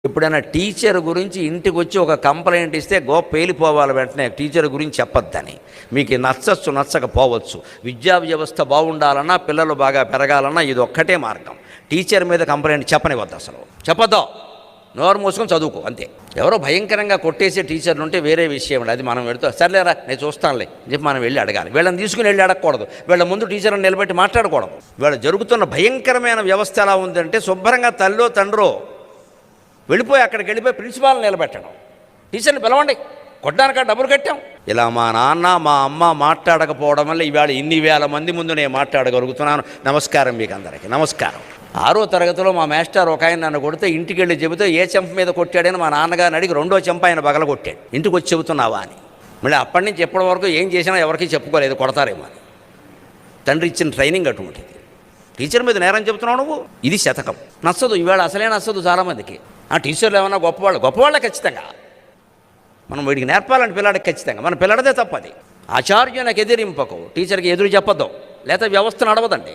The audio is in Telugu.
ఎప్పుడైనా టీచర్ గురించి ఇంటికి వచ్చి ఒక కంప్లైంట్ ఇస్తే పేలిపోవాలి వెంటనే టీచర్ గురించి చెప్పొద్దని. మీకు నచ్చచ్చు నచ్చకపోవచ్చు, విద్యా వ్యవస్థ బాగుండాలన్నా పిల్లలు బాగా పెరగాలన్నా ఇది ఒక్కటే మార్గం. టీచర్ మీద కంప్లైంట్ చెప్పనివద్దు, అసలు చెప్పొద్దు, నోరు మూసుకొని చదువుకో అంతే. ఎవరో భయంకరంగా కొట్టేసే టీచర్లు ఉంటే వేరే విషయం, అది మనం వెళుతూ సర్లేరా నేను చూస్తానులే అని చెప్పి మనం వెళ్ళి అడగాలి. వీళ్ళని తీసుకుని వెళ్ళి అడగకూడదు, వీళ్ళ ముందు టీచర్ని నిలబెట్టి మాట్లాడకూడదు. వీళ్ళ జరుగుతున్న భయంకరమైన వ్యవస్థ ఎలా ఉందంటే శుభ్రంగా తల్లో తండ్రో వెళ్ళిపోయి అక్కడికి వెళ్ళిపోయి ప్రిన్సిపాల్ని నిలబెట్టడం, టీచర్ని పిలవండి, కొట్టడానికి డబ్బులు కట్టాం. ఇలా మా నాన్న మా అమ్మ మాట్లాడకపోవడం వల్ల ఇవాళ ఇన్ని వేల మంది ముందు నేను మాట్లాడగలుగుతున్నాను. నమస్కారం మీకు అందరికీ, నమస్కారం. 6వ తరగతిలో మా మాస్టర్ ఒక ఆయన నన్ను కొడితే ఇంటికి వెళ్ళి చెబితే ఏ చెంప మీద కొట్టాడని మా నాన్నగారిని అడిగి 2వ చెంప ఆయన బగల కొట్టాడు. ఇంటికి వచ్చి చెబుతున్నావా అని. మళ్ళీ అప్పటి నుంచి ఎప్పటి వరకు ఏం చేసినా ఎవరికి చెప్పుకోలేదు, కొడతారేమో అని. తండ్రి ఇచ్చిన ట్రైనింగ్ అటువంటిది. టీచర్ మీద నేరం చెబుతున్నావు నువ్వు, ఇది శతకం. నచ్చదు, ఇవాళ అసలే నచ్చదు చాలామందికి. ఆ టీచర్లు ఏమన్నా గొప్పవాళ్ళే ఖచ్చితంగా. మనం వీడికి నేర్పాలంటే పిల్లాడికి ఖచ్చితంగా, మన పిల్లడదే తప్పది. ఆచార్యునికి ఎదిరింపకు, టీచర్కి ఎదురు చెప్పొద్దు, లేకపోతే వ్యవస్థ నడవదండి.